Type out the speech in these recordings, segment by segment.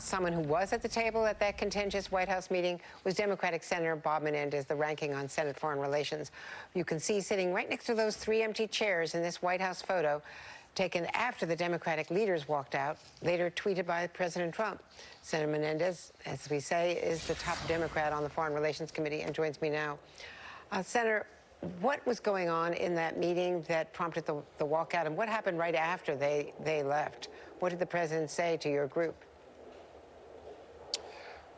Someone who was at the table at that contentious White House meeting was Democratic Senator Bob Menendez, the ranking on Senate Foreign Relations. You can see sitting right next to those 3 empty chairs in this White House photo taken after the Democratic leaders walked out, later tweeted by President Trump. Senator Menendez, as we say, is the top Democrat on the Foreign Relations Committee and joins me now. Senator, what was going on in that meeting that prompted the walkout, and what happened right after they left? What did the president say to your group?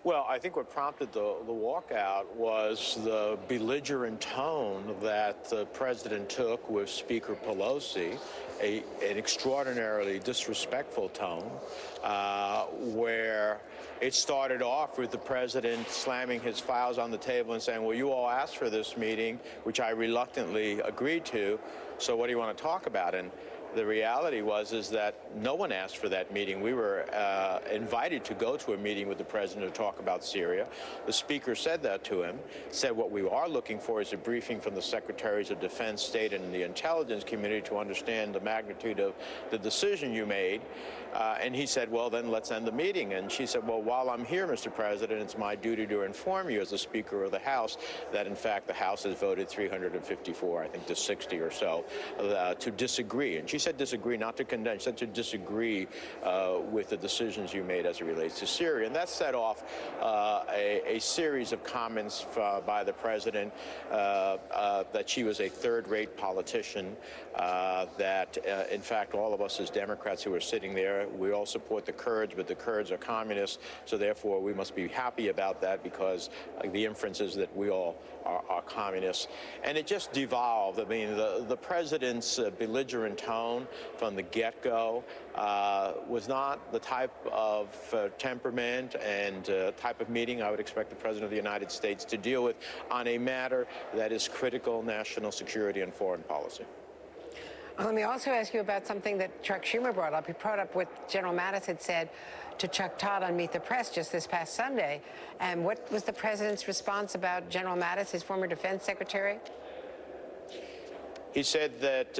Well, I think what prompted the walkout was the belligerent tone that the president took with Speaker Pelosi, an extraordinarily disrespectful tone, where it started off with the president slamming his files on the table and saying, well, you all asked for this meeting, which I reluctantly agreed to, so what do you want to talk about? And the reality is that no one asked for that meeting. We were invited to go to a meeting with the president to talk about Syria. The speaker said that to him, said what we are looking for is a briefing from the Secretaries of Defense, State, and the intelligence community to understand the magnitude of the decision you made. And he said, well, then let's end the meeting. And she said, well, while I'm here, Mr. President, it's my duty to inform you as the Speaker of the House that, in fact, the House has voted 354, I think, to 60 or so, to disagree. And she said disagree, not to condemn. She said to disagree with the decisions you made as it relates to Syria. And that set off a series of comments by the president that she was a third-rate politician, that, in fact, all of us as Democrats who were sitting there, we all support the Kurds, but the Kurds are communists, so therefore we must be happy about that because the inference is that we all are communists. And it just devolved. I mean, the president's belligerent tone from the get-go was not the type of temperament and type of meeting I would expect the President of the United States to deal with on a matter that is critical national security and foreign policy. Let me also ask you about something that Chuck Schumer brought up. He brought up what General Mattis had said to Chuck Todd on Meet the Press just this past Sunday. And what was the president's response about General Mattis, his former defense secretary? He said that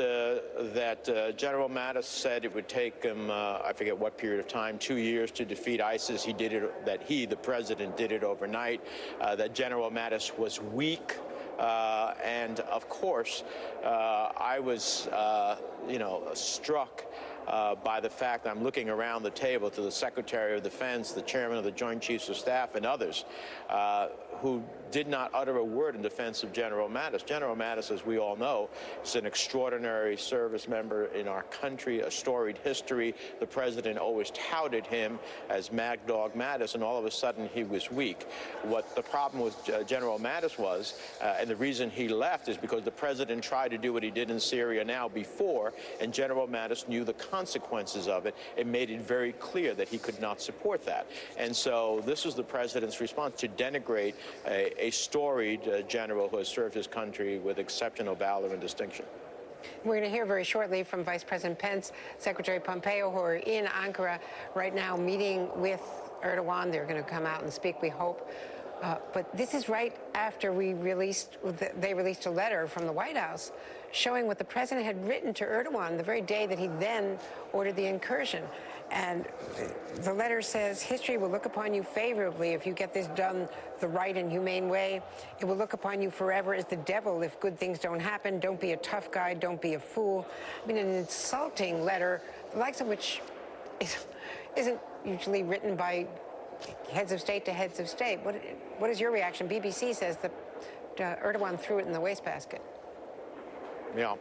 General Mattis said it would take him, I forget what period of time, 2 years to defeat ISIS. He did it, that he, the president, did it overnight, that General Mattis was weak. And of course, I was, struck by the fact that I'm looking around the table to the Secretary of Defense, the Chairman of the Joint Chiefs of Staff, and others who did not utter a word in defense of General Mattis. General Mattis, as we all know, is an extraordinary service member in our country, a storied history. The president always touted him as Mad Dog Mattis, and all of a sudden he was weak. What the problem with General Mattis was, and the reason he left is because the president tried to do what he did in Syria now before, and General Mattis knew the consequences of it. It made it very clear that he could not support that. And so this is the president's response, to denigrate a storied general who has served his country with exceptional valor and distinction. We're going to hear very shortly from Vice President Pence, Secretary Pompeo, who are in Ankara right now meeting with Erdogan. They're going to come out and speak, we hope. But this is right after they released a letter from the White House showing what the president had written to Erdogan the very day that he then ordered the incursion. And the letter says, history will look upon you favorably if you get this done the right and humane way. It will look upon you forever as the devil if good things don't happen. Don't be a tough guy. Don't be a fool. I mean, an insulting letter, the likes of which isn't usually written by heads of state to heads of state. What is your reaction? BBC says that Erdogan threw it in the wastebasket. Yeah.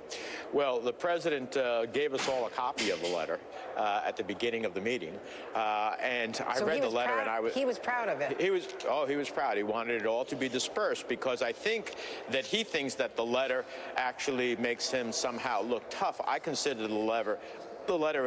Well, the president gave us all a copy of the letter at the beginning of the meeting, and I read the letter, and he was proud of it. He was proud. He wanted it all to be dispersed because I think that he thinks that the letter actually makes him somehow look tough. I consider the letter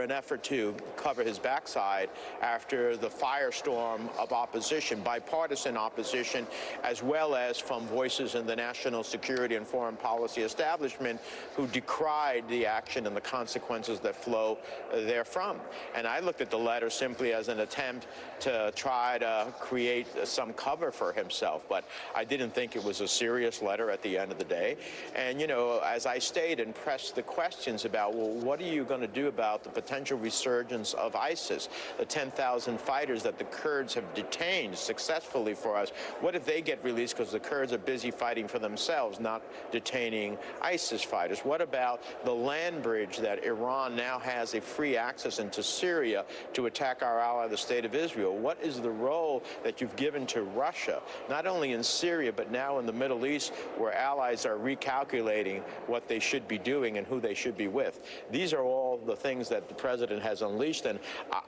an effort to cover his backside after the firestorm of opposition, bipartisan opposition, as well as from voices in the national security and foreign policy establishment who decried the action and the consequences that flow therefrom. And I looked at the letter simply as an attempt to try to create some cover for himself, but I didn't think it was a serious letter at the end of the day. And, as I stayed and pressed the questions about, well, what are you going to do about about the potential resurgence of ISIS, the 10,000 fighters that the Kurds have detained successfully for us. What if they get released because the Kurds are busy fighting for themselves, not detaining ISIS fighters? What about the land bridge that Iran now has a free access into Syria to attack our ally, the State of Israel? What is the role that you've given to Russia, not only in Syria, but now in the Middle East, where allies are recalculating what they should be doing and who they should be with? These are all the things that the president has unleashed, and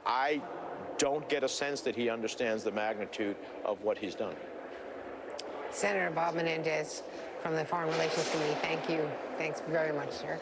I don't get a sense that he understands the magnitude of what he's done. Senator Bob Menendez from the Foreign Relations Committee, thank you. Thanks very much, sir.